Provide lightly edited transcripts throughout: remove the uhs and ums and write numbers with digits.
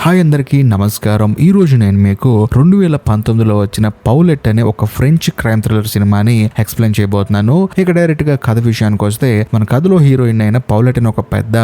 Hi అందరికీ నమస్కారం. ఈ రోజు నేను మీకు 2019లో వచ్చిన పౌలెట్ అనే ఒక ఫ్రెంచ్ క్రైమ్ థ్రిల్లర్ సినిమాని ఎక్స్ప్లెయిన్ చేయబోతున్నాను. ఇక డైరెక్ట్ గా కథ విషయానికి వస్తే మన కథలో హీరోయిన్ అయిన పౌలెట్ అని ఒక పెద్ద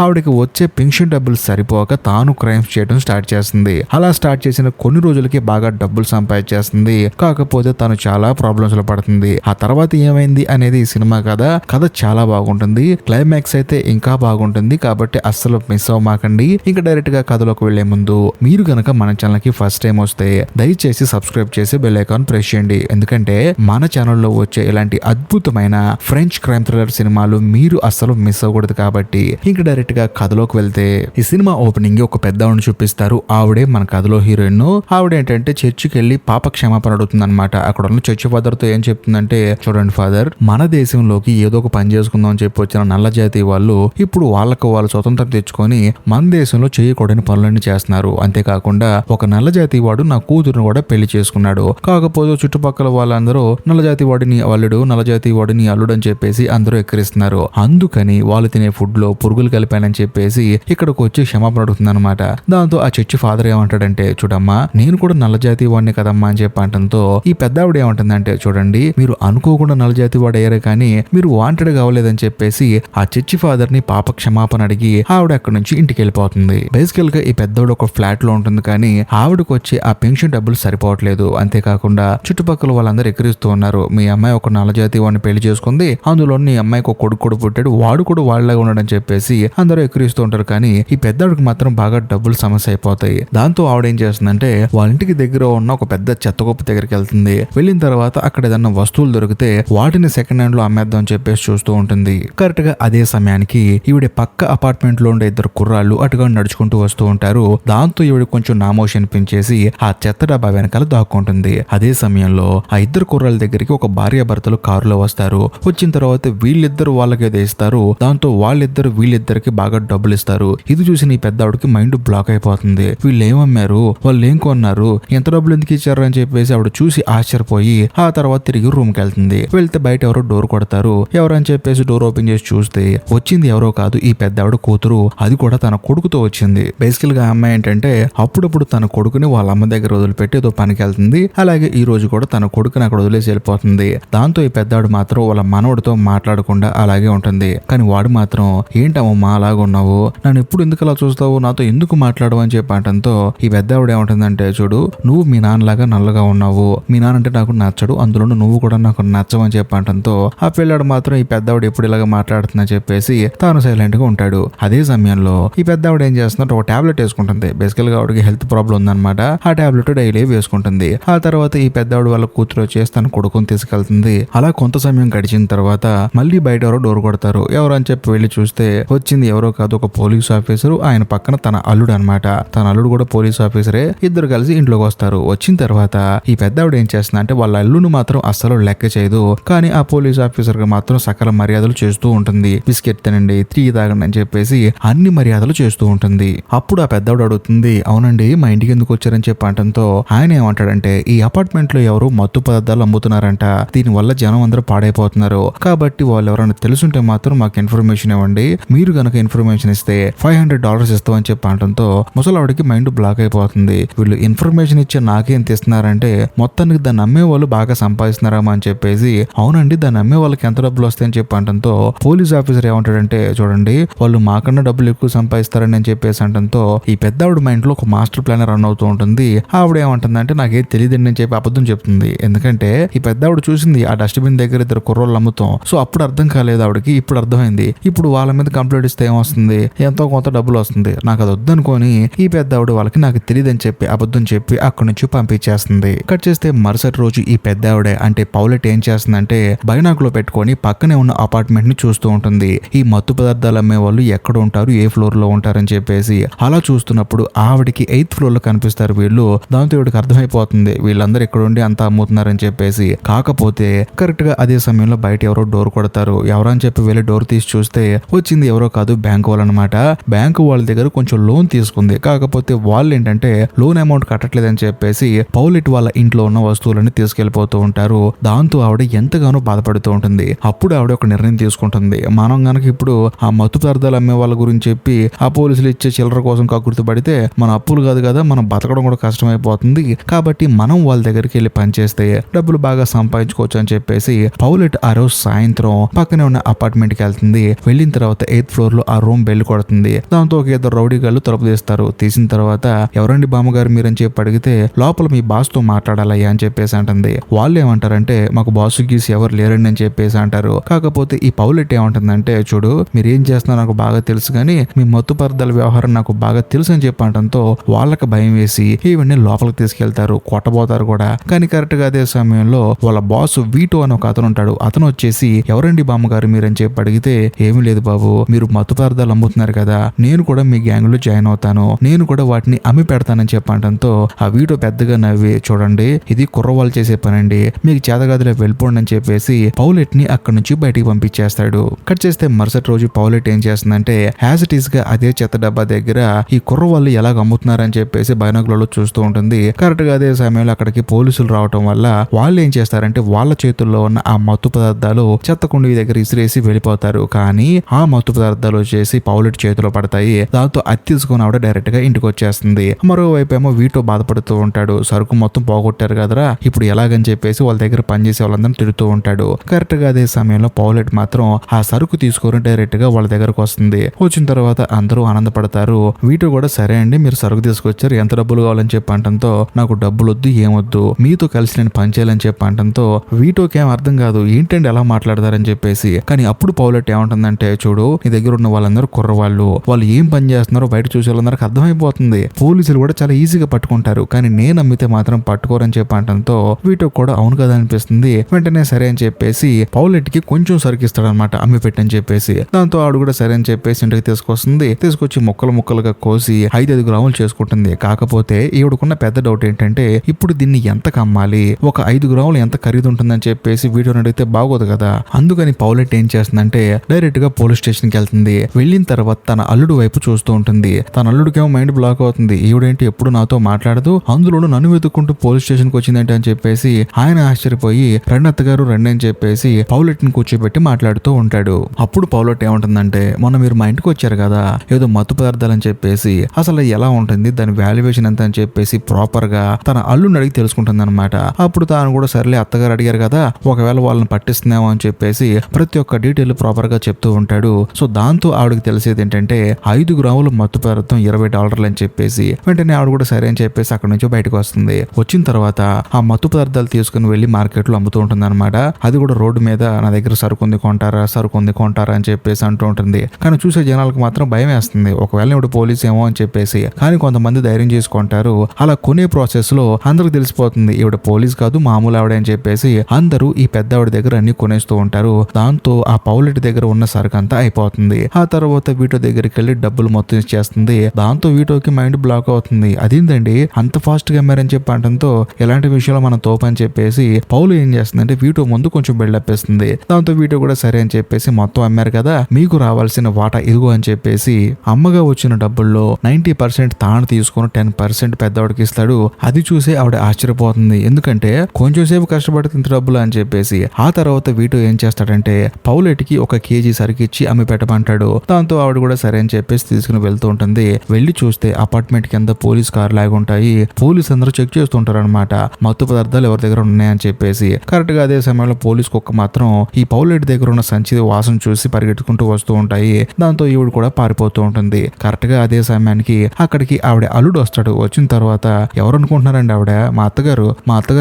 ఆవిడకి వచ్చే పెన్షన్ డబ్బులు సరిపోక తాను క్రైమ్స్ చేయడం స్టార్ట్ చేస్తుంది. అలా స్టార్ట్ చేసిన కొన్ని రోజులకి బాగా డబ్బులు సంపాదించేస్తుంది. కాకపోతే తను చాలా ప్రాబ్లమ్స్ లో పడుతుంది. ఆ తర్వాత ఏమైంది అనేది ఈ సినిమా కథ చాలా బాగుంటుంది. క్లైమాక్స్ అయితే ఇంకా బాగుంటుంది. కాబట్టి అస్సలు మిస్ అవ్వమాకండి. ఇంకా డైరెక్ట్ గా కథలోకి వెళ్లే ముందు మీరు గనక మన ఛానల్ కి ఫస్ట్ టైం వస్తే దయచేసి సబ్స్క్రైబ్ చేసి బెల్ ఐకాన్ ప్రెస్ చేయండి. ఎందుకంటే మన ఛానల్లో వచ్చే ఇలాంటి అద్భుతమైన ఫ్రెంచ్ క్రైమ్ థ్రిల్లర్ సినిమాలు మీరు అస్సలు మిస్ అవ్వకూడదు. కాబట్టి ఇంకా డైరెక్ట్ గా కథలోకి వెళ్తే ఈ సినిమా ఓపెనింగ్ ఒక పెద్దవాడిని చూపిస్తారు. ఆవిడే మన కథలో హీరోయిన్. ఆవిడ ఏంటంటే చర్చికి వెళ్లి పాప క్షమాపణ అడుగుతుంది అనమాట. అక్కడ ఉన్న చర్చి ఫాదర్ తో ఏం చెప్తుందంటే, చూడండి ఫాదర్, మన దేశంలోకి ఏదో ఒక పని చేసుకుందాం అని చెప్పి వచ్చిన నల్ల జాతి వాళ్ళు ఇప్పుడు వాళ్ళకు వాళ్ళు స్వతంత్రం తెచ్చుకొని మన దేశంలో చేయకూడని పనులన్నీ చేస్తున్నారు. అంతేకాకుండా ఒక నల్ల జాతి వాడు నా కూతురుని కూడా పెళ్లి చేసుకున్నాడు. కాకపోతే చుట్టుపక్కల వాళ్ళందరూ నల్ల జాతి వాడిని అల్లుడు, నల్ల జాతి వాడిని అల్లుడు అని చెప్పేసి అందరూ ఎక్కిరిస్తున్నారు. అందుకని వాళ్ళు తినే ఫుడ్ లో పురుగులు కలిపానని చెప్పేసి ఇక్కడికి వచ్చి క్షమాపణ అడుగుతుంది అనమాట. దాంతో ఆ చర్చి ఫాదర్ ఏమంటాడంటే, చూడమ్మా నేను కూడా నల్ల జాతి వాడిని కదమ్మా అని చెప్పి అంటంతో ఈ పెద్ద ఆవిడ ఏమంటుందంటే, చూడండి మీరు అనుకోకుండా నల్ల జాతి వాడు అయ్యారు కానీ మీరు వాంటెడ్ కావలేదని చెప్పేసి ఆ చర్చి ఫాదర్ ని పాప క్షమాపణ అడిగి ఆవిడ అక్కడ నుంచి ఇంటికి వెళ్ళిపోతుంది. బేసికల్ గా ఈ పెద్దోడు ఒక ఫ్లాట్ లో ఉంటుంది కానీ ఆవిడకు వచ్చి ఆ పెన్షన్ డబ్బులు సరిపోవట్లేదు. అంతేకాకుండా చుట్టుపక్కల వాళ్ళందరూ ఎక్కిరిస్తూ ఉన్నారు, మీ అమ్మాయి ఒక నల్ల జాతి వాడిని పెళ్లి చేసుకుంది, అందులో నీ అమ్మాయికి ఒక కొడుకు కూడా పుట్టాడు, వాడు కూడా వాళ్ళలాగా ఉన్నాడని చెప్పేసి అందరూ ఎక్కిరిస్తూ ఉంటారు. కానీ ఈ పెద్దోడికి మాత్రం బాగా డబ్బులు సమస్య అయిపోతాయి. దాంతో ఆవిడ ఏం చేస్తుందంటే వాళ్ళ ఇంటికి దగ్గర ఉన్న ఒక పెద్ద చెత్తగొప్ప దగ్గరికి వెళ్తుంది. వెళ్ళిన తర్వాత అక్కడ ఏదన్నా వస్తువులు దొరికితే వాటిని సెకండ్ హ్యాండ్ లో అమ్మేద్దాం అని చెప్పేసి చూస్తూ ఉంటుంది. కరెక్ట్ గా అదే సమయానికి ఈవిడ పక్క అపార్ట్మెంట్ లో ఉండే ఇద్దరు కుర్రాళ్ళు అటుగా నడుచుకుంటూ వస్తూ ఉంటారు. దాంతో ఈవిడ కొంచెం నామోషి అనిపించేసి ఆ చెత్త డబ్బా వెనకాల దాక్కుంటుంది. అదే సమయంలో ఆ ఇద్దరు కుర్రాళ్ళ దగ్గరికి ఒక భార్య భర్తలు కారులో వస్తారు. వచ్చిన తర్వాత వీళ్ళిద్దరు వాళ్ళకి ఏదో ఇస్తారు. దాంతో వాళ్ళిద్దరు వీళ్ళిద్దరికి బాగా డబ్బులు ఇస్తారు. ఇది చూసి నీ పెద్ద ఆవిడకి మైండ్ బ్లాక్ అయిపోతుంది. వీళ్ళు ఏమమ్మారు, వాళ్ళు ఏం కొన్నారు, ఎంత డబ్బులు ఎందుకు ఇచ్చారు అని చెప్పేసి ఆవిడ చూసి ఆశ్చర్యపోయి ఆ తర్వాత తిరిగి రూమ్ కి వెళ్తుంది. వెళ్తే బయట ఎవరో డోర్ కొడతారు. ఎవరని చెప్పేసి డోర్ ఓపెన్ చేసి చూస్తే వచ్చింది ఎవరో కాదు, ఈ పెద్ద ఆవిడ కూతురు. అది కూడా తన కొడుకుతో వచ్చింది. బేసికల్ గా అమ్మాయి ఏంటంటే అప్పుడప్పుడు తన కొడుకుని వాళ్ళ అమ్మ దగ్గర వదిలిపెట్టి ఏదో పనికి వెళ్తుంది. అలాగే ఈ రోజు కూడా తన కొడుకుని అక్కడ వదిలేసి వెళ్ళిపోతుంది. దాంతో ఈ పెద్దాడు మాత్రం వాళ్ళ మనవడితో మాట్లాడకుండా అలాగే ఉంటుంది. కానీ వాడు మాత్రం, ఏంటమ్మా అలాగ ఉన్నావు, నన్ను ఎప్పుడు ఎందుకు అలా చూస్తావు, నాతో ఎందుకు మాట్లాడవు అని చెప్పి అంటంతో ఈ పెద్దావిడ ఏమంటుందంటే, చూడు నువ్వు మీ నాన్నలాగా నల్లగా ఉన్నావు, మీ నాన్న అంటే నాకు నచ్చడు, అందులో నువ్వు కూడా నాకు నచ్చవని చెప్పి అంటంతో ఆ పిల్లాడు మాత్రం ఈ పెద్దావిడ ఎప్పుడు ఇలాగ మాట్లాడుతుందని చెప్పేసి తాను సైలెంట్ గా ఉంటాడు. అదే సమయంలో ఈ పెద్దావిడ ఏం చేస్తున్నట్టు ఒక టాబ్లెట్ వేసుకుంటుంది. బేసికల్ గా ఆవిడకి హెల్త్ ప్రాబ్లం ఉందన్నమాట. ఆ టాబ్లెట్ డైలీ వేసుకుంటుంది. ఆ తర్వాత ఈ పెద్దావిడ వాళ్ళ కూతురు వచ్చేసి తన కొడుకుని తీసుకెళ్తుంది. అలా కొంత సమయం గడిచిన తర్వాత మళ్ళీ బయట ఎవరో డోర్ కొడతారు. ఎవరు అని చెప్పి వెళ్లి చూస్తే వచ్చింది ఎవరో కాదు, ఒక పోలీస్ ఆఫీసర్. ఆయన పక్కన తన అల్లుడు అనమాట. తన అల్లుడు కూడా పోలీస్ ఆఫీసరే. ఇద్దరు కలిసి ఇంట్లోకి వస్తారు. వచ్చిన తర్వాత ఈ పెద్దావిడ ఏం చేస్తుంది అంటే వాళ్ళ అల్లును మాత్రం అస్సలు లెక్క చేయదు. కానీ ఆ పోలీస్ ఆఫీసర్ గా మాత్రం సకల మర్యాదలు చేస్తూ ఉంటుంది. బిస్కెట్ తినండి, టీ తాగండి అని చెప్పేసి అన్ని మర్యాదలు చేస్తూ ఉంటుంది. అప్పుడు ఆ పెద్దవాడు అడుగుతుంది, అవునండి మా ఇంటికి ఎందుకు వచ్చారని చెప్పి అంటంతో ఆయన ఏమంటాడంటే, ఈ అపార్ట్మెంట్ లో ఎవరు మత్తు పదార్థాలు అమ్ముతున్నారంట, దీని వల్ల జనం అందరూ పాడైపోతున్నారు. కాబట్టి వాళ్ళు ఎవరైనా తెలుసుంటే మాత్రం మాకు ఇన్ఫర్మేషన్ ఇవ్వండి. మీరు గనక ఇన్ఫర్మేషన్ ఇస్తే $500 ఇస్తామని చెప్పి అంటంతో ముసలావిడికి మైండ్ బ్లాక్ అయిపోతుంది. వీళ్ళు ఇన్ఫర్మేషన్ ఇచ్చే నాకేం తీస్తున్నారంటే మొత్తానికి దాన్ని అమ్మే వాళ్ళు బాగా సంపాదిస్తున్నారామా అని చెప్పేసి, అవునండి దాన్ని అమ్మే వాళ్ళకి ఎంత డబ్బులు వస్తాయని చెప్పి అంటంతో పోలీస్ ఆఫీసర్ ఏమంటాడంటే, చూడండి వాళ్ళు మాకన్నా డబ్బులు ఎక్కువ సంపాదిస్తారని అని చెప్పేసి అంటంతో ఈ పెద్ద ఆవిడ మైండ్ లో ఒక మాస్టర్ ప్లాన్ రన్ అవుతూ ఉంటుంది. ఆవిడ ఏమంటుందంటే, నాకేం తెలియదండి అని చెప్పి అబద్ధం చెప్తుంది. ఎందుకంటే ఈ పెద్ద ఆవిడ చూసింది ఆ డస్ట్బిన్ దగ్గర ఇద్దరు కుర్రోళ్ళు అమ్ముతాం. సో అప్పుడు అర్థం కాలేదు ఆవిడకి, ఇప్పుడు అర్థమైంది. ఇప్పుడు వాళ్ళ మీద కంప్లైంట్ ఇస్తే ఏమొస్తుంది, ఎంతో కొంత డబ్బులు వస్తుంది. నాకు అది వద్దనుకొని ఈ పెద్ద ఆవిడ వాళ్ళకి నాకు తెలియదని చెప్పి అబద్ధం చెప్పి అక్కడి నుంచి పంపించేస్తుంది. కట్ చేస్తే మరుసటి రోజు ఈ పెద్ద ఆవిడ అంటే పౌలెట్ ఏం చేస్తుందంటే బైనాకులో పెట్టుకొని పక్కనే ఉన్న అపార్ట్మెంట్ ని చూస్తూ ఉంటుంది. ఈ మత్తు పదార్థాలు అమ్మే వాళ్ళు ఎక్కడ ఉంటారు, ఏ ఫ్లోర్ లో ఉంటారని చెప్పేసి అలా చూస్తున్నప్పుడు ఆవిడికి 8th ఫ్లోర్ లో కనిపిస్తారు వీళ్ళు. దాంతో ఇవిడికి అర్థమైపోతుంది వీళ్ళందరూ ఇక్కడ ఉండి అంతా అమ్ముతున్నారని చెప్పేసి. కాకపోతే కరెక్ట్ గా అదే సమయంలో బయట ఎవరో డోర్ కొడతారు. ఎవరని చెప్పి వెళ్ళి డోర్ తీసి చూస్తే వచ్చింది ఎవరో కాదు, బ్యాంకు వాళ్ళు అనమాట. బ్యాంకు వాళ్ళ దగ్గర కొంచెం లోన్ తీసుకుంది. కాకపోతే వాళ్ళు ఏంటంటే లోన్ అమౌంట్ కట్టట్లేదని చెప్పేసి పౌలెట్ వాళ్ళ ఇంట్లో ఉన్న వస్తువులని తీసుకెళ్లిపోతూ ఉంటారు. దాంతో ఆవిడ ఎంతగానో బాధపడుతూ ఉంటుంది. అప్పుడు ఆవిడ ఒక నిర్ణయం తీసుకుంటుంది, మనం గనక ఇప్పుడు ఆ మత్తు పదార్థాలు అమ్మే వాళ్ళ గురించి చెప్పి ఆ పోలీసులు ఇచ్చే చిల్లర కోసం గుర్తుపడితే మన అప్పులు కాదు కదా, మనం బతకడం కూడా కష్టమైపోతుంది, కాబట్టి మనం వాళ్ళ దగ్గరికి వెళ్ళి పనిచేస్తే డబ్బులు బాగా సంపాదించుకోవచ్చు అని చెప్పేసి పౌలెట్ ఆ రోజు సాయంత్రం పక్కనే ఉన్న అపార్ట్మెంట్ కి వెళ్తుంది. వెళ్ళిన తర్వాత 8th ఫ్లోర్ లో ఆ రూమ్ బెల్ కొడుతుంది. దాంతో ఒక ఇద్దరు రౌడీ గాళ్ళు తలుపు తీస్తారు. తీసిన తర్వాత ఎవరండి బామ్మగారు మీరని చెప్పి అడిగితే లోపల మీ బాస్ తో మాట్లాడాలయ్యా అని చెప్పేసి అంటుంది. వాళ్ళు ఏమంటారంటే మాకు బాసు గీసి ఎవరు లేరండి అని చెప్పేసి అంటారు. కాకపోతే ఈ పౌలెట్ ఏమంటుందంటే చూడు మీరేం చేస్తున్నా నాకు బాగా తెలుసు కానీ మీ మత్తు పదార్థాల వ్యవహారం నాకు బాగా తెలుసు అని చెప్పి అనడంతో వాళ్ళకి భయం వేసి ఇవన్నీ లోపలికి తీసుకెళ్తారు, కొట్టబోతారు కూడా. కానీ కరెక్ట్ గా అదే సమయంలో వాళ్ళ బాస్ వీటో అని ఒక అతను ఉంటాడు. అతను వచ్చేసి ఎవరండి బామ్మగారు మీరని చెప్పి అడిగితే ఏమీ లేదు బాబు, మీరు మత్తు పదార్థాలు అమ్ముతున్నారు కదా, నేను కూడా మీ గ్యాంగ్ లో జాయిన్ అవుతాను, నేను కూడా వాటిని అమ్మి పెడతానని చెప్పడంతో ఆ వీటో పెద్దగా నవ్వి చూడండి ఇది కుర్రవాళ్ళు చేసే పనండి, మీకు చేతగాదిలో వెళ్ళిపోండి అని చెప్పేసి పౌలెట్ ని అక్కడి నుంచి బయటికి పంపించేస్తాడు. కట్ చేస్తే మరుసటి రోజు పౌలెట్ ఏం చేస్తుందంటే యాజ్ ఇట్ ఈస్ గా అదే చెత్త డబ్బా దగ్గర ఈ కుర్రవాళ్ళు ఎలాగ అమ్ముతున్నారని చెప్పేసి బైనాకులలో చూస్తూ ఉంటుంది. కరెక్ట్ గా అదే సమయంలో అక్కడికి పోలీసులు రావటం వల్ల వాళ్ళు ఏం చేస్తారంటే వాళ్ళ చేతుల్లో ఉన్న ఆ మత్తు పదార్థాలు చెత్త కుండీ దగ్గర ఇసిరేసి వెళ్ళిపోతారు. కానీ ఆ మత్తు పదార్థాలు వచ్చేసి పౌలెట్ చేతిలో పడతాయి. దాంతో అది తీసుకుని ఆవిడ డైరెక్ట్ గా ఇంటికి వచ్చేస్తుంది. మరోవైపు ఏమో వీటో బాధపడుతూ ఉంటాడు. సరుకు మొత్తం పోగొట్టారు కదరా, ఇప్పుడు ఎలాగని చెప్పేసి వాళ్ళ దగ్గర పనిచేసే వాళ్ళందరినీ తిడుతూ ఉంటాడు. కరెక్ట్ గా అదే సమయంలో పౌలెట్ మాత్రం ఆ సరుకు తీసుకొని డైరెక్ట్ గా వాళ్ళ దగ్గరకు వస్తుంది. వచ్చిన తర్వాత అందరూ ఆనందపడతారు. వీటో కూడా సరే అండి మీరు సరుకు తీసుకొచ్చారు, ఎంత డబ్బులు కావాలని చెప్పి అంటంతో నాకు డబ్బులు వద్దు ఏమొద్దు, మీతో కలిసి నేను పని చేయాలని చెప్పి అంటంతో వీటోకి ఏం అర్థం కాదు ఏంటండి ఎలా మాట్లాడతారని చెప్పేసి. కానీ అప్పుడు పౌలెట్ ఏమంటుందంటే చూడు నీ దగ్గర ఉన్న వాళ్ళందరూ కుర్రవాళ్ళు, వాళ్ళు ఏం పని చేస్తున్నారో బయట చూసే వాళ్ళందరికి అర్థమైపోతుంది, పోలీసులు కూడా చాలా ఈజీగా పట్టుకుంటారు, కానీ నేను అమ్మితే మాత్రం పట్టుకోరని చెప్పి అంటంతో వీటో కూడా అవును కదా అనిపిస్తుంది. వెంటనే సరే అని చెప్పేసి పౌలెట్ కి కొంచెం సరుకిస్తాడు అనమాట అమ్మి పెట్టని చెప్పేసి. దాంతో ఆవిడ కూడా సరే అని చెప్పేసి ఇంటికి తీసుకొస్తుంది. తీసుకొచ్చి ముక్కలు ముక్కలుగా కోసి 5 గ్రాములు చేసుకుంటుంది. కాకపోతే ఈవిడకున్న పెద్ద డౌట్ ఏంటంటే ఇప్పుడు దీన్ని ఎంతకు అమ్మాలి, ఒక 5 గ్రాములు ఎంత ఖరీదు ఉంటుందని చెప్పేసి వీడియోని అడిగితే బాగోదు కదా. అందుకని పౌలెట్ ఏం చేస్తుందంటే డైరెక్ట్ గా పోలీస్ స్టేషన్ కి వెళ్తుంది. వెళ్ళిన తర్వాత తన అల్లుడు వైపు చూస్తూ ఉంటుంది. తన అల్లుడికేమో మైండ్ బ్లాక్ అవుతుంది, ఈవిడేంటి ఎప్పుడు నాతో మాట్లాడదు, అందులోనూ నన్ను వెతుక్కుంటూ పోలీస్ స్టేషన్ కి వచ్చిందంటే అని చెప్పేసి ఆయన ఆశ్చర్యపోయి రండి అత్తగారు రండి అని చెప్పేసి పౌలెట్ ని కూర్చోబెట్టి మాట్లాడుతూ ఉంటాడు. అప్పుడు పౌలెట్ ఏమంటుందంటే మొన్న మీరు మా ఇంటికి వచ్చారు కదా ఏదో మత్తు పదార్థాలు అని చెప్పేసి, అసలు ఎలా ఉంటుంది దాని వాల్యుయేషన్ ఎంత అని చెప్పేసి ప్రాపర్ గా తన అల్లుడిని అడిగి తెలుసుకుంటుంది అనమాట. అప్పుడు తాను కూడా సర్లే అత్తగారు అడిగారు కదా ఒకవేళ వాళ్ళని పట్టిస్తున్నామో అని చెప్పేసి ప్రతి ఒక్క డీటెయిల్ ప్రాపర్ గా చెప్తూ ఉంటాడు. సో దాంతో ఆవిడకి తెలిసేది ఏంటంటే 5 గ్రాములు మత్తు పదార్థం $20 అని చెప్పేసి. వెంటనే ఆవిడ కూడా సరే అని చెప్పేసి అక్కడ నుంచి బయటకు వస్తుంది. వచ్చిన తర్వాత ఆ మత్తు పదార్థాలు తీసుకుని వెళ్లి మార్కెట్ లో అమ్ముతూ ఉంటుంది అనమాట. అది కూడా రోడ్డు మీద నా దగ్గర సరుకుంది కొంటారా అని చెప్పేసి అంటూ ఉంటుంది. కానీ చూసే జనాలకు మాత్రం భయం వేస్తుంది, ఒకవేళ ఇప్పుడు పోలీస్ ఏమో అని చెప్పేసి. కానీ కొంతమంది ధైర్యం చేసుకుంటారు. అలా కొనే ప్రాసెస్ లో అందరికి తెలిసిపోతుంది ఈవిడ పోలీస్ కాదు మామూలు ఆవిడ అని చెప్పేసి అందరూ ఈ పెద్ద ఆవిడ దగ్గర అన్ని కొనేస్తూ ఉంటారు. దాంతో ఆ పౌలెట్ దగ్గర ఉన్న సరుకు అంతా అయిపోతుంది. ఆ తర్వాత వీటో దగ్గరికి వెళ్ళి డబ్బులు మొత్తం ఇచ్చేస్తుంది. దాంతో వీటోకి మైండ్ బ్లాక్ అవుతుంది, అదేంటండి అంత ఫాస్ట్ గా అమ్మారని చెప్పి అంటంతో ఎలాంటి విషయాలు మనం తోపని చెప్పేసి పౌలు ఏం చేస్తుందంటే వీటో ముందు కొంచెం బిల్డప్ ఇస్తుంది. దాంతో వీటో కూడా సరే అని చెప్పేసి మొత్తం అమ్మారు కదా మీకు రావాల్సిన వాటా ఇదిగో అని చెప్పేసి అమ్మగా వచ్చిన డబ్బుల్లో 90% తాను తీసుకుని 10% పెద్దవాడికి ఇస్తాడు. అది చూసి ఆవిడ ఆశ్చర్యపోతుంది, ఎందుకంటే కొంచెం సేపు కష్టపడితే ఇంత డబ్బులు అని చెప్పేసి. ఆ తర్వాత వీటో ఏం చేస్తాడంటే పౌలెట్ కి 1 కేజీ సరికిచ్చి అమ్మి పెట్టమంటాడు. దాంతో ఆవిడ కూడా సరే అని చెప్పేసి తీసుకుని వెళ్తూ ఉంటుంది. వెళ్లి చూస్తే అపార్ట్మెంట్ కింద పోలీస్ కార్ లాగా ఉంటాయి. పోలీస్ అందరూ చెక్ చేస్తుంటారు అనమాట మత్తు పదార్థాలు ఎవరి దగ్గర ఉన్నాయని చెప్పేసి. కరెక్ట్ గా అదే సమయంలో పోలీస్ కుక్క మాత్రం ఈ పౌలెట్ దగ్గర ఉన్న సంచి వాసన చూసి పరిగెట్టుకుంటూ వస్తూ ఉంటాయి. దాంతో ఈవిడ కూడా పారిపోతూ ఉంటుంది. కరెక్ట్ గా అదే సమయానికి అక్కడికి ఆవిడ అల్లుడు వస్తాడు. వచ్చిన తర్వాత ఎవరు అనుకుంటున్నారండి ఆవిడ మా అత్తగారు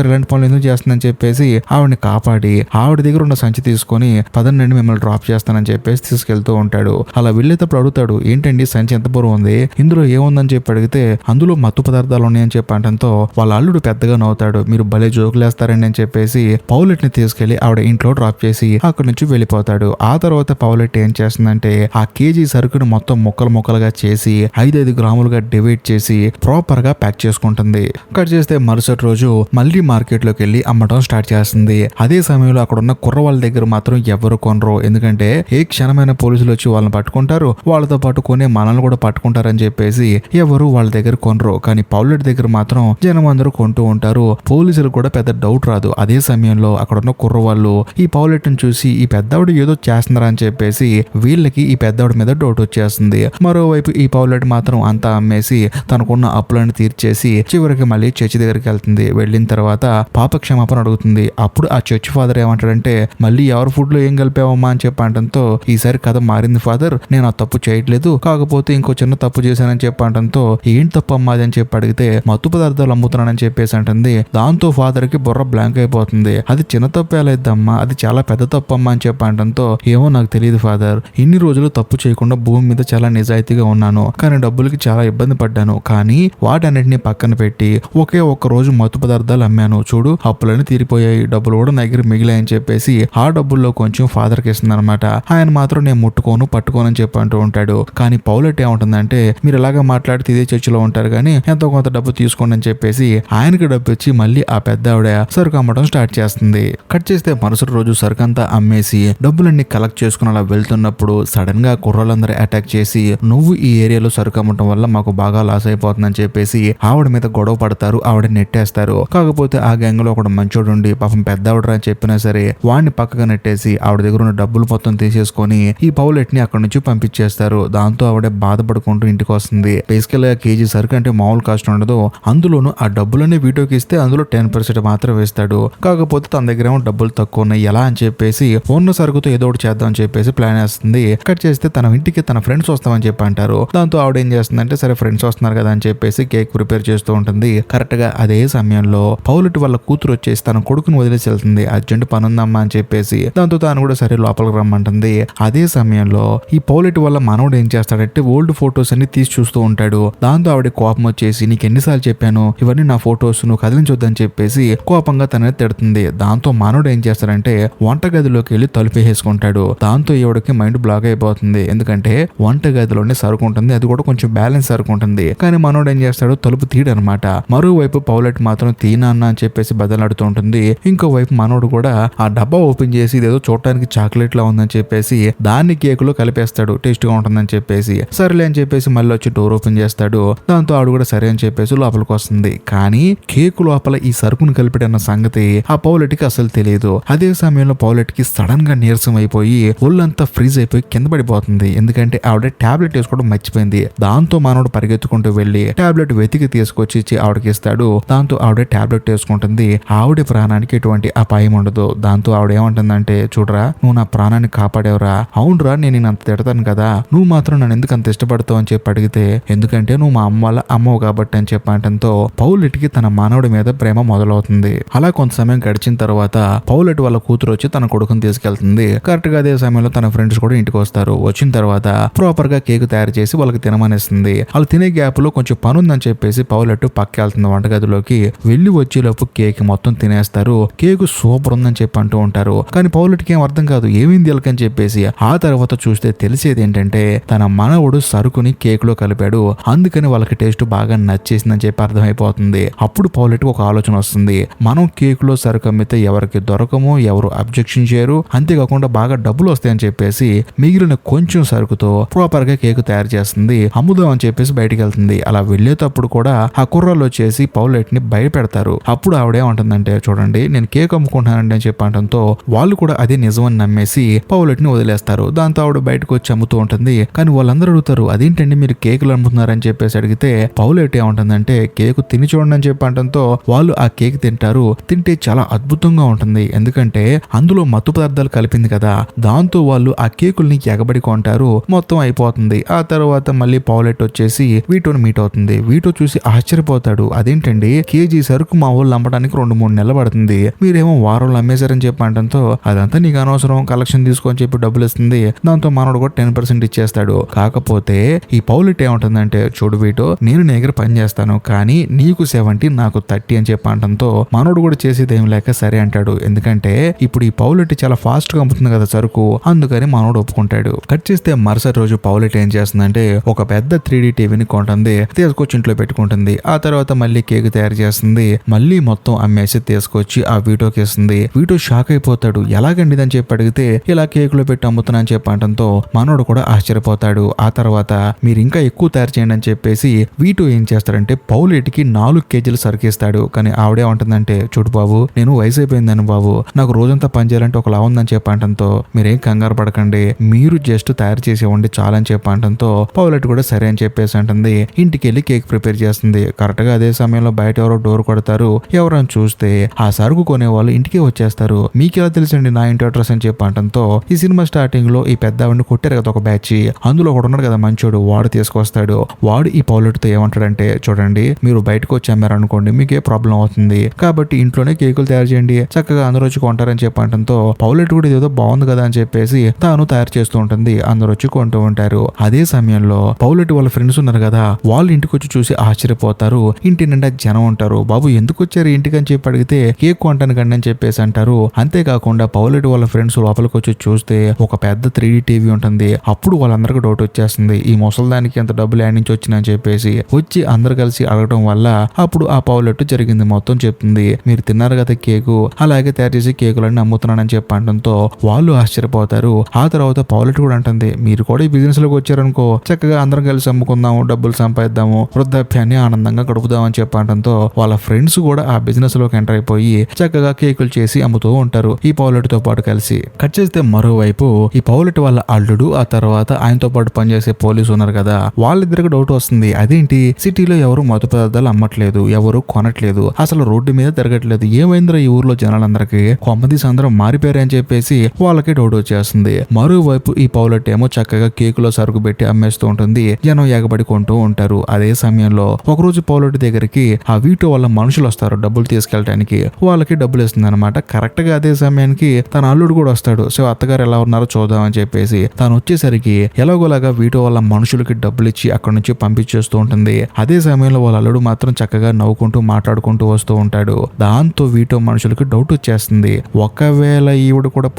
ఇలాంటి పనులు ఎందుకు చేస్తుందని చెప్పేసి ఆవిడని కాపాడి ఆవిడ దగ్గర ఉన్న సంచి తీసుకొని పదండి మిమ్మల్ని డ్రాప్ చేస్తానని చెప్పేసి తీసుకెళ్తూ ఉంటాడు. అలా వెళ్ళేటప్పుడు అడుగుతాడు ఏంటండి సంచి ఎంత బరువు ఉంది, ఇందులో ఏముందని చెప్పి అడిగితే అందులో మత్తు పదార్థాలు ఉన్నాయని చెప్పి అంటంతో వాళ్ళ అల్లుడు పెద్దగా నవ్వుతాడు, మీరు భలే జోకులేస్తారండి అని చెప్పేసి పౌలెట్ ని తీసుకెళ్లి ఆవిడ ఇంట్లో డ్రాప్ చేసి అక్కడి నుంచి వెళ్ళిపోతాడు. ఆ తర్వాత పౌలెట్ ఏం చేస్తుందంటే ఆ కేజీ సరుకుని మొత్తం ముక్కలుగా చేసి 5 గ్రాములుగా డివైడ్ చేసి ప్రాపర్ గా ప్యాక్ చేసుకుంటుంది. కట్ చేస్తే మరుసటి రోజు మళ్ళీ మార్కెట్ లోకి వెళ్ళి అమ్మటం స్టార్ట్ చేస్తుంది. అదే సమయంలో అక్కడ ఉన్న కుర్రవాళ్ళ దగ్గర మాత్రం ఎవరు కొనరు, ఎందుకంటే ఏ క్షణమైన పోలీసులు వచ్చి వాళ్ళని పట్టుకుంటారు, వాళ్ళతో పాటు కొనే మనల్ని కూడా పట్టుకుంటారని చెప్పేసి ఎవరు వాళ్ళ దగ్గర కొనరు. కానీ పౌలెట్ దగ్గర మాత్రం జనం అందరూ కొంటూ ఉంటారు. పోలీసులు కూడా పెద్ద డౌట్ రాదు. అదే సమయంలో అక్కడ ఉన్న కుర్రవాళ్ళు ఈ పౌలెట్ ని చూసి ఈ పెద్దవాడు ఏదో చేస్తున్నారా అని చెప్పేసి వీళ్ళకి ఈ పెద్దవాడి మీద డౌట్ వచ్చేస్తుంది. మరోవైపు ఈ పౌలెట్ పౌలెట్ మాత్రం అంతా అమ్మేసి తనకున్న అప్పులను తీర్చేసి చివరికి మళ్ళీ చర్చి దగ్గరికి వెళ్తుంది. వెళ్ళిన తర్వాత పాప క్షమాపణ అడుగుతుంది. అప్పుడు ఆ చర్చ్ ఫాదర్ ఏమంటాడంటే మళ్ళీ ఎవరి ఫుడ్ లో ఏం కలిపావమ్మా అని చెప్పడంతో ఈసారి కథ మారింది ఫాదర్, నేను ఆ తప్పు చేయట్లేదు, కాకపోతే ఇంకో చిన్న తప్పు చేశానని చెప్పడంతో ఏంటి తప్పు అమ్మాది అని చెప్పి అడిగితే మత్తు పదార్థాలు అమ్ముతున్నానని చెప్పేసి అంటుంది. దాంతో ఫాదర్ కి బుర్ర బ్లాంక్ అయిపోతుంది. అది చిన్న తప్పు లేదమ్మా, అది చాలా పెద్ద తప్పు అమ్మా అని చెప్పడంతో ఏమో నాకు తెలియదు ఫాదర్, ఇన్ని రోజులు తప్పు చేయకుండా భూమి మీద చాలా నిజాయితీగా ఉన్నాను, కానీ డబ్బులకి చాలా ఇబ్బంది పడ్డాను, కానీ వాటన్నిటిని పక్కన పెట్టి ఒకే ఒక్క రోజు మత్తు పదార్థాలు అమ్మాను, చూడు అప్పులన్నీ తీరిపోయాయి, డబ్బులు కూడా నా దగ్గర మిగిలాయని చెప్పేసి ఆ డబ్బుల్లో కొంచెం ఫాదర్ కి ఇస్తుంది అనమాట. ఆయన మాత్రం నేను ముట్టుకోను పట్టుకోనని చెప్పి అంటూ ఉంటాడు. కానీ పౌలెట్ ఏముంటుందంటే మీరు ఇలాగా మాట్లాడితే ఇదే చర్చిలో ఉంటారు కానీ ఎంతో కొంత డబ్బు తీసుకోండి అని చెప్పేసి ఆయనకి డబ్బు ఇచ్చి మళ్ళీ ఆ పెద్ద ఆవిడ సరుకు అమ్మడం స్టార్ట్ చేస్తుంది. కట్ చేస్తే మరుసటి రోజు సరుకంతా అమ్మేసి డబ్బులన్నీ కలెక్ట్ చేసుకుని అలా వెళ్తున్నప్పుడు సడన్ గా కుర్రాళ్ళందరూ అటాక్ చేసి నువ్వు ఈ ఏరియాలో సరుకు అమ్మటం వల్ల మాకు బాగా లాస్ అయిపోతుందని చెప్పేసి ఆవిడ మీద గొడవ పడతారు, ఆవిడ నెట్టేస్తారు. కాకపోతే ఆ గ్యాంగ్ లో ఒకడు మంచోడు ఉండి పాపం పెద్ద ఆవిడ అని చెప్పినా సరే వాడిని పక్కగా నెట్టేసి ఆవిడ దగ్గర ఉన్న డబ్బులు మొత్తం తీసేసుకొని ఈ పౌలెట్ ని అక్కడ నుంచి పంపించేస్తారు. దాంతో ఆవిడ బాధపడుకుంటూ ఇంటికి వస్తుంది. బేసికల్ గా కేజీ సరుకు అంటే మామూలు కాస్ట్ ఉండదు, అందులోనూ ఆ డబ్బులన్నీ వీటోకి ఇస్తే అందులో 10% మాత్రం వేస్తాడు. కాకపోతే తన దగ్గర ఏమో డబ్బులు తక్కువ ఉన్నాయి, ఎలా అని చెప్పేసి ఉన్న సరుకుతో ఏదో ఒకటి చేద్దాం అని చెప్పేసి ప్లాన్ వేస్తుంది. కట్ చేస్తే తన ఇంటికి తన ఫ్రెండ్స్ వస్తామని చెప్పి అంటారు. దాంతో ఆవిడ ఏం చేస్తుందంటే సరే ఫ్రెండ్స్ వస్తున్నారు కదా అని చెప్పేసి కేక్ ప్రిపేర్ చేస్తూ ఉంటుంది. కరెక్ట్ గా అదే సమయంలో పౌలెట్ వాళ్ళ కూతురు వచ్చేసి తన కొడుకుని వదిలేసి వెళ్తుంది. అర్జెంట్ పని ఉందమ్మా అని చెప్పేసి దాంతో తాను కూడా సరే లోపలికి రమ్మంటుంది. అదే సమయంలో ఈ పౌలెట్ వల్ల మనవడు ఏం చేస్తాడంటే ఓల్డ్ ఫొటోస్ అన్ని తీసి చూస్తూ ఉంటాడు. దాంతో ఆవిడ కోపం వచ్చేసి నీకు ఎన్నిసార్లు చెప్పాను ఇవన్నీ నా ఫొటోస్, నువ్వు కదిలించొద్దని చెప్పేసి కోపంగా తనని తిడుతుంది. దాంతో మనవడు ఏం చేస్తాడంటే వంటగదిలోకి వెళ్ళి తలుపేసుకుంటాడు. దాంతో ఈవిడకి మైండ్ బ్లాక్ అయిపోతుంది. ఎందుకంటే వంటగదిలోనే సరుకు ఉంటుంది, అది కూడా కొంచెం బ్యాలెన్స్ సరుకు ఉంటుంది. కానీ మనోడు ఏం చేస్తాడు తలుపు తీయడనమాట. మరోవైపు పౌలెట్ మాత్రం తీనాన్న అని చెప్పేసి బదలాడుతూ ఉంటుంది. ఇంకోవైపు మనోడు కూడా ఆ డబ్బా ఓపెన్ చేసి ఇదేదో చూడటానికి చాక్లెట్ లా ఉందని చెప్పేసి దాన్ని కేకులో కలిపేస్తాడు, టేస్ట్ గా ఉంటుందని చెప్పేసి. సరేలే అని చెప్పేసి మళ్ళీ వచ్చి డోర్ ఓపెన్ చేస్తాడు. దాంతో ఆడు కూడా సరే అని చెప్పేసి లోపలికి వస్తుంది. కానీ కేకు లోపల ఈ సరుకును కలిపిడన్న సంగతి ఆ పౌలెట్ కి అసలు తెలియదు. అదే సమయంలో పౌలెట్ కి సడన్ గా నీరసం అయిపోయి ఒళ్ళంతా ఫ్రీజ్ అయిపోయి కింద పడిపోతుంది. ఎందుకంటే ఆవిడ టాబ్లెట్ వేసుకోవడం మర్చిపోయింది. దాంతో మనోడు పరిగెత్తుకుంటూ వెళ్లి టాబ్లెట్ వెతికి తీసుకొచ్చి ఆవిడకి ఇస్తాడు. దాంతో ఆవిడ టాబ్లెట్ వేసుకుంటుంది. ఆవిడ ప్రాణానికి ఎటువంటి అపాయం ఉండదు. దాంతో ఆవిడ ఏమంటుందంటే చూడరా నువ్వు నా ప్రాణాన్ని కాపాడేవరా, అవునరా నేను అంత తిడతాను కదా, నువ్వు మాత్రం నన్ను ఎందుకు అంత ఇష్టపడతావు అని చెప్పి అడిగితే ఎందుకంటే నువ్వు మా అమ్మ వాళ్ళ అమ్మవు కాబట్టి అని చెప్పడంతో పౌలెట్ కి తన మానవుడి మీద ప్రేమ మొదలవుతుంది. అలా కొంత సమయం గడిచిన తర్వాత పౌలెట్ వాళ్ళ కూతురు వచ్చి తన కొడుకుని తీసుకెళ్తుంది. కరెక్ట్ గా అదే సమయంలో తన ఫ్రెండ్స్ కూడా ఇంటికి వస్తారు. వచ్చిన తర్వాత ప్రాపర్ గా కేక్ తయారు చేసి వాళ్ళకి తినమనిస్తుంది. వాళ్ళు తినే గ్యాప్ లో కొంచెం పని ఉందని చెప్పేసి పౌలెట్ పక్క వెళ్తుంది వంటగదిలోకి. వెళ్లి వచ్చేలోపు కేక్ మొత్తం తినేస్తారు. కేక్ సూపర్ ఉందని చెప్పి అంటూ ఉంటారు. కానీ పౌలెట్ కి ఏం అర్థం కాదు ఏమైంది అని చెప్పేసి. ఆ తర్వాత చూస్తే తెలిసేది ఏంటంటే తన మనవడు సరుకుని కేక్ లో కలిపాడు, అందుకని వాళ్ళకి టేస్ట్ బాగా నచ్చేసిందని చెప్పి అర్థమైపోతుంది. అప్పుడు పౌలెట్ ఒక ఆలోచన వస్తుంది, మనం కేక్ లో సరుకు అమ్మితే ఎవరికి దొరకము, ఎవరు అబ్జెక్షన్ చేయరు, అంతేకాకుండా బాగా డబ్బులు వస్తాయని చెప్పేసి మిగిలిన కొంచెం సరుకుతో ప్రాపర్ గా కేక్ తయారు చేస్తుంది. అమ్ముదాం అని చెప్పేసి బయటికి వెళ్తుంది. అలా వెళ్లేటప్పుడు కూడా ఆ కుర్రాళ్ళు వచ్చేసి పౌలెట్ ని భయపెడతారు. అప్పుడు ఆవిడేమంటుందంటే చూడండి నేను కేక్ అమ్ముకుంటున్నానండి అని చెప్పడంతో వాళ్ళు కూడా అదే నిజమని నమ్మేసి పౌలెట్ ని వదిలేస్తారు. దాంతో ఆవిడ బయటకు వచ్చి అమ్ముతూ ఉంటుంది. కానీ వాళ్ళందరూ అడుగుతారు అదేంటండి మీరు కేకులు అమ్ముతున్నారని చెప్పేసి అడిగితే పౌలెట్ ఏమంటుందంటే కేక్ తిని చూడండి అని చెప్పడంతో వాళ్ళు ఆ కేక్ తింటారు. తింటే చాలా అద్భుతంగా ఉంటుంది, ఎందుకంటే అందులో మత్తు పదార్థాలు కలిపింది కదా. దాంతో వాళ్ళు ఆ కేకుల్ని ఎగబడి కొంటారు. మొత్తం అయిపోతుంది. ఆ తర్వాత మళ్ళీ పౌలెట్ వచ్చేసి వీటోని మీట్ అవుతుంది. వీటో చూసి ఆశ్చర్యపోతాడు, అదేంటండి కేజీ సరుకు మా వాళ్ళు అమ్మడానికి 2-3 నెలలు పడుతుంది, మీరేమో వారంలో అమ్మేశారని చెప్పడంతో అదంతా నీకు అనవసరం, కలెక్షన్ తీసుకొని చెప్పి డబ్బులు ఇస్తుంది. దాంతో మనోడు కూడా 10% ఇచ్చేస్తాడు. కాకపోతే ఈ పౌలెట్ ఏమంటుందంటే చూడు వీటో నేను నీ దగ్గర పని చేస్తాను, కానీ నీకు 70 నాకు 30 అని చెప్పడంతో మనోడు కూడా చేసేది ఏం లేక సరే అంటాడు. ఎందుకంటే ఇప్పుడు ఈ పౌలెట్ చాలా ఫాస్ట్ గా అమ్ముతుంది కదా సరుకు, అందుకని మనోడు ఒప్పుకుంటాడు. కట్ చేస్తే మరుసటి రోజు పౌలెట్ ఏం చేస్తుందంటే ఒక పెద్ద 3D టీవీని కొంటుంది, తీసుకొచ్చి ఇంట్లో పెట్టుకుంటుంది. ఆ తర్వాత మళ్ళీ కేక్ తయారు చేస్తుంది. మళ్ళీ మొత్తం అమ్మేసి తీసుకొచ్చి ఆ వీటోకి ఇస్తుంది. వీటో షాక్ అయిపోతాడు, ఎలాగండి అని చెప్పి అడిగితే ఇలా కేక్ లో పెట్టి అమ్ముతున్నా అని చెప్పడంతో మనోడు కూడా ఆశ్చర్యపోతాడు. ఆ తర్వాత మీరు ఇంకా ఎక్కువ తయారు చేయండి అని చెప్పేసి వీటో ఏం చేస్తాడంటే పౌలెట్ కి 4 కేజీలు సరికిస్తాడు. కానీ ఆవిడే ఉంటుందంటే చూడు బాబు నేను వయసు అయిపోయిందని బాబు, నాకు రోజంతా పని చేయాలంటే ఒకలా ఉందని చెప్పడంతో మీరేం కంగారు పడకండి, మీరు జస్ట్ తయారు చేసి ఇవ్వండి చాలని చెప్పడంతో పౌలెట్ కూడా సరే అని చెప్పేసి అంటుంది. ఇంటికి వెళ్ళి కేక్ ప్రిపేర్ చేస్తుంది. కరెక్ట్ గా అదే సమయంలో బయట ఎవరో డోర్ కొడతారు. ఎవరని చూస్తే ఆ సరుకు కొనే వాళ్ళు ఇంటికి వచ్చేస్తారు. మీకు ఎలా తెలుసండి నా ఇంటి అడ్రస్ అని చెప్పి అంటంతో ఈ సినిమా స్టార్టింగ్ లో ఈ పెద్ద ఆవిడని కొట్టారు కదా ఒక బ్యాచ్, అందులో ఒకడు ఉన్నాడు కదా మంచోడు, వాడు తీసుకొస్తాడు. వాడు ఈ పౌలెట్తో ఏమంటాడంటే, చూడండి మీరు బయటకు వచ్చి అమ్మారనుకోండి మీకే ప్రాబ్లం అవుతుంది, కాబట్టి ఇంట్లోనే కేకులు తయారు చేయండి, చక్కగా అందరూ వచ్చి కొంటారని చెప్పి అంటంతో పౌలెట్ కూడా ఏదో బాగుంది కదా అని చెప్పేసి తాను తయారు చేస్తూ ఉంటుంది. అందరూ వచ్చి కొంటూ ఉంటారు. అదే సమయంలో పౌలెట్ వాళ్ళ ఫ్రెండ్స్ ఉన్నారు కదా, వాళ్ళు ఇంటికి వచ్చి చూసి ఆశ్చర్యపోతారు. ఇంటి నిండా జనం ఉంటారు. బాబు ఎందుకు వచ్చారు ఇంటికి అని చెప్పి అడిగితే కేక్ కొంటాను కండి అని చెప్పేసి అంటారు. అంతేకాకుండా పౌలెట్ వాళ్ళ ఫ్రెండ్స్ లోపలికి వచ్చి చూస్తే ఒక పెద్ద 3D టీవీ ఉంటుంది. అప్పుడు వాళ్ళందరికీ డౌట్ వచ్చేస్తుంది, ఈ ముసలిదానికి ఎంత డబ్బులు యాడ్ నుంచి వచ్చిందని చెప్పేసి వచ్చి అందరు కలిసి అడగడం వల్ల అప్పుడు ఆ పౌలెట్ జరిగింది మొత్తం చెప్తుంది. మీరు తిన్నారు కదా కేకు, అలాగే తయారు చేసి కేకులన్నీ అమ్ముతున్నానని చెప్పి అనడంతో వాళ్ళు ఆశ్చర్యపోతారు. ఆ తర్వాత పౌలెట్ కూడా అంటుంది, మీరు కూడా ఈ బిజినెస్ లోకి వచ్చారనుకో, చక్కగా అందరం కలిసి అమ్ముకుందాము, డబ్బులు సంపాదిద్దాము, వృద్ధాప్యాన్ని ఆనందంగా గడుపుదామని చెప్పి అనడంతో వాళ్ళ ఫ్రెండ్స్ కూడా ఆ బిజినెస్ లోకి ఎంటర్ అయిపోయి చక్కగా కేకులు చేసి అమ్ముతూ ఉంటారు ఈ పౌలెట్ తో పాటు కలిసి. కట్ చేస్తే మరోవైపు ఈ పౌలెట్ వాళ్ళ అల్లుడు, ఆ తర్వాత ఆయనతో పాటు పనిచేసే పోలీసు ఉన్నారు కదా, వాళ్ళిద్దరికి డౌట్ వస్తుంది. అదేంటి సిటీలో ఎవరు మత్తు పదార్థాలు అమ్మట్లేదు, ఎవరు కొనట్లేదు, అసలు రోడ్డు మీద తిరగట్లేదు, ఏమైందిరా ఈ ఊర్లో జనాలందరికీ, కొంపదీసి అందరం మారిపోయారు అని చెప్పేసి వాళ్ళకి డౌట్ వచ్చేస్తుంది. మరోవైపు ఈ పౌలెట్ ఏమో చక్కగా కేకులో సరుకు పెట్టి అమ్మేస్తూ ఉంటుంది. జనం ఎగబడి కొంటూ ఉంటారు. అదే సమయంలో ఒకరోజు పౌలెట్ దగ్గరికి ఆ వీటో వాళ్ళ మనుషులు వస్తారు డబ్బులు తీసుకెళ్ళడానికి. వాళ్ళకి డబ్బులు ఇస్తుంది అనమాట. కరెక్ట్ గా అదే సమయానికి తన అల్లుడు కూడా వస్తాడు. సో అత్తగారు ఎలా ఉన్నారో చూద్దామని చెప్పేసి తను వచ్చేసరికి ఎలాగోలాగా వీటో వాళ్ళ మనుషులకి డబ్బులు ఇచ్చి అక్కడ నుంచి పంపించేస్తూ ఉంటుంది. అదే సమయంలో వాళ్ళ అల్లుడు మాత్రం చక్కగా నవ్వుకుంటూ మాట్లాడుకుంటూ వస్తూ ఉంటాడు. దాంతో వీటో మనుషులకి డౌట్ వచ్చేస్తుంది, ఒకవేళ ఈవిడ కూడా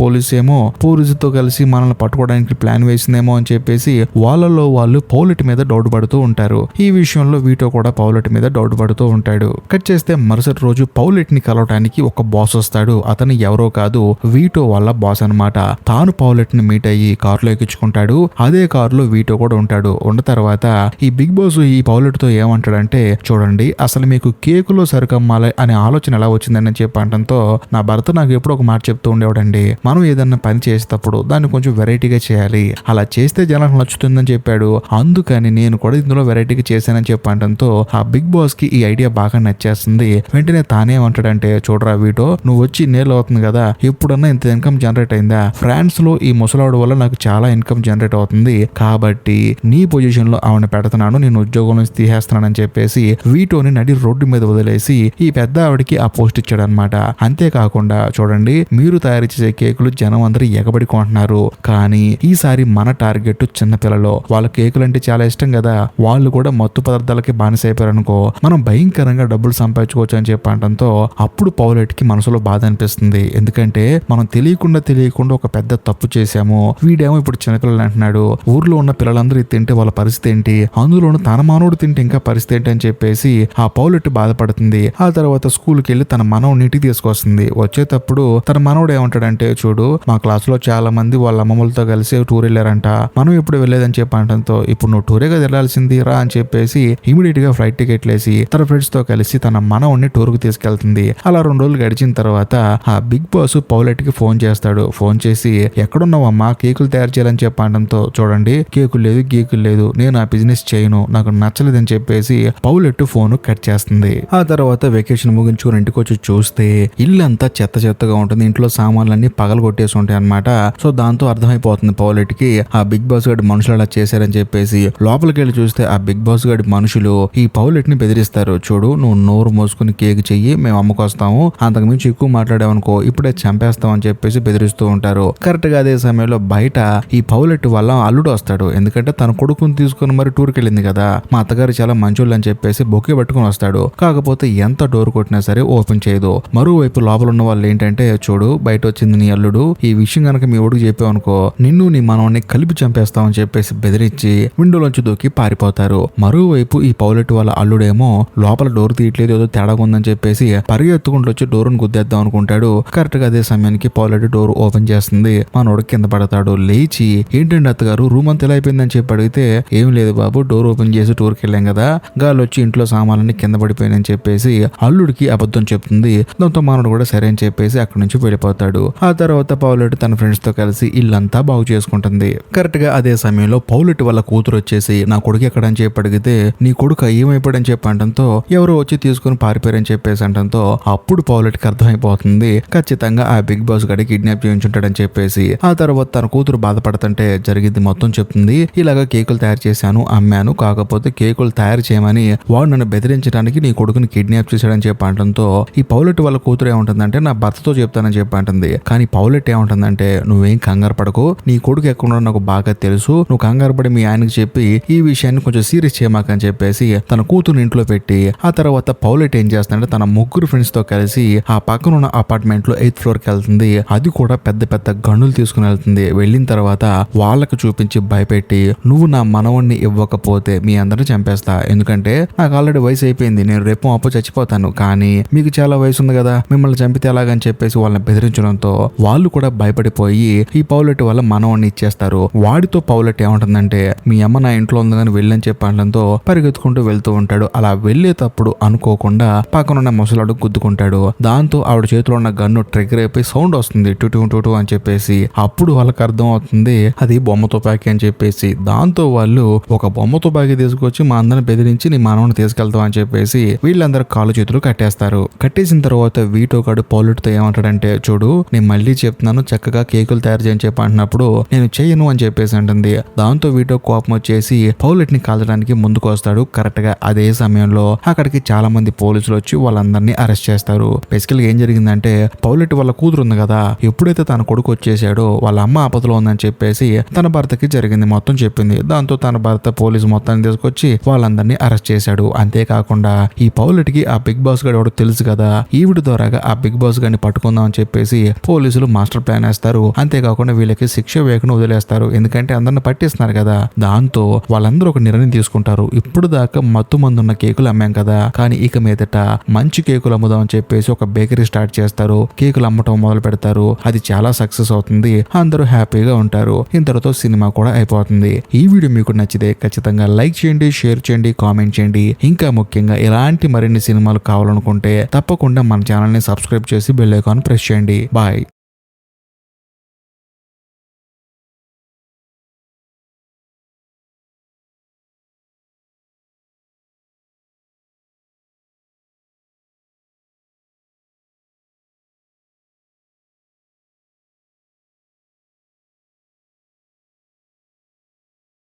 పోలీసుతో కలిసి మనల్ని పట్టుకోవడానికి ప్లాన్ వేసిందేమో అని చెప్పేసి వాళ్ళలో వాళ్ళు పౌలెట్ మీద డౌట్ పడుతూ ఉంటారు. ఈ విషయంలో వీటో కూడా పౌలెట్ మీద డౌట్ పడుతూ ఉంటాడు. కట్ చేస్తే మరుసటి రోజు పౌలెట్ ని కలవటానికి ఒక బాస్ వస్తాడు. అతను ఎవరో కాదు, వీటో వాళ్ళ బాస్ అనమాట. తాను పౌలెట్ ని మీట్ అయ్యి కారులో ఎక్కించుకుంటాడు. అదే కారులో వీటో కూడా ఉంటాడు. ఉన్న తర్వాత ఈ బిగ్ బాస్ ఈ పౌలెట్ తో ఏమంటాడంటే, చూడండి అసలు మీకు కేకులో సరుకమ్మాలి అనే ఆలోచన ఎలా వచ్చిందని చెప్పి అనడంతో, నా భర్త నాకు ఎప్పుడు ఒక మాట చెప్తూ ఉండేవాడండి, మనం ఏదన్నా పని చేసేటప్పుడు దాన్ని కొంచెం వెరైటీగా చేయాలి, అలా చేస్తే జనాలకు నచ్చుతుందని చెప్పాడు. అందుకని నేను కూడా ఇందులో వెరైటీగా చేశానని చెప్పి అనడంతో ఆ బిగ్ బాస్ కి ఈ ఐడియా బాగా నచ్చేస్తుంది. వెంటనే తానేమంటాడంటే, చూడరా వీటో, నువ్వు వచ్చి ఇన్నేళ్ళు అవుతుంది కదా, ఎప్పుడన్నా ఇంత ఇన్కమ్ జనరేట్ అయిందా? ఫ్రాన్స్ లో ఈ ముసలాడు వల్ల నాకు చాలా ఇన్కమ్ జనరేట్ అవుతుంది, కాబట్టి నీ పొజిషన్ లో ఆవిడ పెడుతున్నాను, నేను ఉద్యోగం నుంచి తీసేస్తున్నానని చెప్పేసి వీటోని నడి రోడ్డు మీద వదిలేసి ఈ పెద్ద ఆవిడకి ఆ పోస్ట్ ఇచ్చాడు అనమాట. అంతేకాకుండా చూడండి, మీరు తయారు చేసే కేకులు జనం అందరూ ఎగబడి కొంటున్నారు, కానీ ఈసారి మన టార్గెట్ చిన్నపిల్లలు, వాళ్ళ కేకులు అంటే చాలా ఇష్టం కదా, వాళ్ళు కూడా మత్తు పదార్థాలకి బానిసైపోయారు అనుకో, మనం భయంకరంగా డబ్బులు సంపాదించుకోవచ్చు అని చెప్పి అనడంతో అప్పుడు పౌలెట్ కి మనసులో బాధ అనిపిస్తుంది. ఎందుకంటే మనం తెలియకుండా ఒక పెద్ద తప్పు చేశాము, వీడేమో ఇప్పుడు చిన్నపిల్లలు అంటున్నాడు, ఊర్లో ఉన్న పిల్లలందరూ తింటే వాళ్ళ పరిస్థితి ఏంటి, అందులోనూ తన మానవుడు తింటే ఇంకా పరిస్థితి ఏంటి అని చెప్పేసి ఆ పౌలెట్ బాధపడుతుంది. ఆ తర్వాత స్కూల్కి వెళ్ళి తన మనవుడిని ఇంటికి తీసుకొస్తుంది. వచ్చేటప్పుడు తన మనవుడు ఏమంటాడంటే, చూడు మా క్లాస్ లో చాలా మంది వాళ్ళ అమ్మమ్మలతో కలిసి టూర్ వెళ్ళారంట, మనం ఇప్పుడు వెళ్ళేదని చెప్పి అనడంతో, ఇప్పుడు నువ్వు టూరే కదా వెళ్ళాల్సింది రా అని చెప్పేసి ఇమీడియట్ గా ఫ్లైట్ టికెట్ వేసి తన ఫ్రెండ్స్ తో కలిసి తన మనవుడిని టూర్ కు తీసుకెళ్తుంది. అలా 2 రోజులు గడిచిన తర్వాత ఆ బిగ్ బాస్ పౌలెట్ కి ఫోన్ చేస్తాడు. ఫోన్ చేసి, ఎక్కడున్నావమ్మా, కేకులు తయారు చేయాలని చెప్పి అనడంతో, చూడండి కేకులు లేదు గీకులు లేదు, నేను ఆ బిజినెస్ చేయను, నాకు నచ్చలేదని చెప్పేసి పౌలెట్ ఫోన్ కట్ చేస్తుంది. ఆ తర్వాత వెకేషన్ ముగించుకుని ఇంటికి వచ్చి చూస్తే ఇల్లంతా చెత్తగా ఉంటుంది. ఇంట్లో సామాన్లన్నీ పగలు కొట్టేసి ఉంటాయి అనమాట. సో దాంతో అర్థమైపోతుంది పౌలెట్ కి ఆ బిగ్ బాస్ గడి మనుషులు అలా చేశారని చెప్పేసి. లోపలికి వెళ్ళి చూస్తే ఆ బిగ్ బాస్ గడి మనుషులు ఈ పౌలెట్ ని బెదిరిస్తారు. చూడు, నువ్వు నోరు మోసుకుని కేక్ చెయ్యి, మేము అమ్ముకొస్తాము, అంతకు మించి ఎక్కువ మాట్లాడావనుకో ఇప్పుడే చంపేస్తాం అని చెప్పేసి బెదిరిస్తూ ఉంటారు. కరెక్ట్ గా అదే సమయంలో బయట ఈ పౌలెట్ వల్ల అల్లుడు వస్తాడు. ఎందుకంటే తన కొడుకుని తీసుకుని మరి టూర్కి వెళ్ళింది కదా, మా అత్తగారు చాలా మంచోళ్ళు అని చెప్పేసి బొకే పట్టుకుని వస్తాడు. కాకపోతే ఎంత డోర్ కొట్టినా సరే ఓపెన్ చేయదు. మరోవైపు లోపల ఉన్న వాళ్ళు ఏంటంటే, చూడు బయట వచ్చింది నీ అల్లుడు, ఈ విషయం కనుక మీ ఒడుగు చెప్పావనుకో నిన్ను నీ మనవన్ని కలిపి చంపేస్తామని చెప్పేసి బెదిరించి విండోలోంచి దూకి పారిపోతారు. మరోవైపు ఈ పౌలెట్ వాళ్ళ అల్లుడేమో లోపల డోర్ తీయట్లేదు, ఏదో తేడా ఉందని చెప్పేసి పరిగెత్తుకుంటూ వచ్చి డోర్ను గుద్దేద్దాం అనుకుంటాడు. కరెక్ట్ గా అదే సమయానికి పౌలెట్ డోర్ ఓపెన్ చేస్తుంది. మనోడు కింద పడతాడు. లేచి, ఏంటండి అత్తగారు రూమ్ అంతా ఎలా అయిపోయిందని చెప్పి అడిగితే, ఏం లేదు బాబు, డోర్ ఓపెన్ చేసి టూర్కి వెళ్ళాం కదా, గాలి వచ్చి ఇంట్లో సామాన్లన్నీ కింద పడిపోయాయని చెప్పేసి అల్లుడికి అబద్ధం చెప్తుంది. దాంతో మనోడు కూడా సరే అని చెప్పేసి అక్కడి నుంచి వెళ్ళిపోతాడు. ఆ తర్వాత పౌలెట్ తన ఫ్రెండ్స్ తో కలిసి ఇల్లంతా బాగు చేసుకుంటుంది. కరెక్ట్ గా అదే సమయంలో పౌలెట్ వాళ్ళ కూతురు కూతురు వచ్చేసి నా కొడుకు ఎక్కడని చెప్పి అడిగితే నీ కొడుకు ఏమైపోయాడని చెప్పి అనడంతో ఎవరో వచ్చి తీసుకుని పారిపోయారని చెప్పేసి అనడంతో అప్పుడు పౌలెట్ కి అర్థమైపోతుంది ఖచ్చితంగా ఆ బిగ్ బాస్ గడి కిడ్నాప్ చేయించుంటాడని చెప్పేసి. ఆ తర్వాత తన కూతురు బాధపడుతుంటే జరిగింది మొత్తం చెప్తుంది. ఇలాగా కేకులు తయారు చేశాను, అమ్మాను, కాకపోతే కేకులు తయారు చేయమని వాడు నన్ను బెదిరించడానికి నీ కొడుకుని కిడ్నాప్ చేశాడని చెప్పి అనడంతో ఈ పౌలెట్ వాళ్ళ కూతురు ఏముంటుందంటే నా భర్తతో చెప్తానని చెప్పి అంటుంది. కానీ పౌలెట్ ఏముంటుందంటే నువ్వేం కంగారు పడకు, నీ కొడుకు ఎక్కడున్నాడో నాకు బాగా తెలుసు, నువ్వు కంగారు పడి మీ ఆయనకి చెప్పి ఈ విషయాన్ని కొంచెం సీరియస్ చేయమాకని చెప్పేసి తన కూతురు ఇంట్లో పెట్టి ఆ తర్వాత పౌలెట్ ఏం చేస్తాడంటే తన ముగ్గురు ఫ్రెండ్స్ తో కలిసి ఆ పక్కన ఉన్న అపార్ట్మెంట్ లో 8th ఫ్లోర్ కి వెళ్తుంది. అది కూడా పెద్ద పెద్ద గన్నులు తీసుకుని వెళ్తుంది. వెళ్ళిన తర్వాత వాళ్ళకు చూపించి భయపెట్టి నువ్వు నా మనవణ్ణి ఇవ్వకపోతే మీ అందరిని చంపేస్తా, ఎందుకంటే నాకు ఆల్రెడీ వయసు అయిపోయింది, నేను రేపు అప్పు చచ్చిపోతాను, కానీ మీకు చాలా వయసు ఉంది కదా, మిమ్మల్ని చంపితే ఎలాగని చెప్పేసి వాళ్ళని బెదిరించడంతో వాళ్ళు కూడా భయపడిపోయి ఈ పౌలెట్ వల్ల మనవణ్ణి ఇచ్చేస్తారు. వాడితో పౌలెట్ ఏమంటుందంటే మీ అమ్మ నా ఇంట్లో ఉంది కానీ వెళ్ళని చెప్పడంతో పరిగెత్తుకుంటూ వెళ్తూ ఉంటాడు. అలా వెళ్ళేటప్పుడు అనుకోకుండా పక్కనున్న ముసలాడు గుద్దుకుంటాడు. దాంతో ఆవిడ చేతిలో ఉన్న గన్ను ట్రిగ్గర్ అయిపోయి సౌండ్ వస్తుంది టుటు టుటు అని చెప్పేసి. అప్పుడు వాళ్ళకి అర్థం అవుతుంది అది బొమ్మ తుపాకీ అని చెప్పేసి. దాంతో వాళ్ళు ఒక బొమ్మ తుపాకీ తీసుకొచ్చి మా అందరిని బెదిరించి నీ మానవుని తీసుకెళ్తాం అని చెప్పేసి వీళ్ళందరూ కాళ్ళు చేతులు కట్టేస్తారు. కట్టేసిన తర్వాత వీటో కాడు పౌలెట్ తో ఏమంటాడంటే చూడు నేను మళ్ళీ చెప్తున్నాను, చక్కగా కేకులు తయారు చేయని చెప్పి అంటున్నప్పుడు నేను చెయ్యను అని చెప్పేసి అంటుంది. దాంతో వీటో కోపం వచ్చేసి పౌలెట్ ని కాల్చడానికి ముందుకు వస్తాడు. కరెక్ట్ గా అదే సమయంలో అక్కడికి చాలా మంది పోలీసులు వచ్చి వాళ్ళందరినీ అరెస్ట్ చేస్తారు. బేసికల్ గా ఏం జరిగిందంటే పౌలెట్ వాళ్ళ కూతురు ఉంది కదా, ఎప్పుడైతే తన కొడుకు వచ్చేసాడో వాళ్ళ అమ్మ ఆపదలో ఉందని చెప్పేసి తన భర్తకి జరిగింది మొత్తం చెప్పింది. దాంతో తన భర్త పోలీసు మొత్తాన్ని తీసుకొచ్చి వాళ్ళందరినీ అరెస్ట్ చేశాడు. అంతేకాకుండా ఈ పౌలెట్ కి ఆ బిగ్ బాస్ గడు తెలుసు కదా, ఈవిడ ద్వారాగా ఆ బిగ్ బాస్ గారిని పట్టుకుందాం అని చెప్పేసి పోలీసులు మాస్టర్ ప్లాన్ వేస్తారు. అంతేకాకుండా వీళ్ళకి శిక్ష వేయకుండా వదిలేస్తారు, ఎందుకంటే అందరిని పట్టిస్తున్నారు కదా. దాంతో వాళ్ళందరూ ఒక నిర్ణయం తీసుకుంటారు, ఇప్పుడు దాకా మత్తు మందు ఉన్న కేకులు అమ్మాం కదా, కానీ ఇక మీదట మంచి కేకులు అమ్ముదాం అని చెప్పేసి ఒక బేకరీ స్టార్ట్ చేస్తారు. కేకులు అమ్మటం మొదలు పెడతారు. అది చాలా సక్సెస్ అవుతుంది. అందరూ హ్యాపీగా ఉంటారు. ఇంతటితో సినిమా కూడా అయిపోతుంది. ఈ వీడియో మీకు నచ్చితే ఖచ్చితంగా లైక్ చేయండి, షేర్ చేయండి, కామెంట్ చేయండి. ఇంకా ముఖ్యంగా ఇలాంటి మరిన్ని సినిమాలు కావాలనుకుంటే తప్పకుండా మన ఛానల్ ని సబ్స్క్రైబ్ చేసి బెల్ ఐకాన్ ప్రెస్ చేయండి. బాయ్.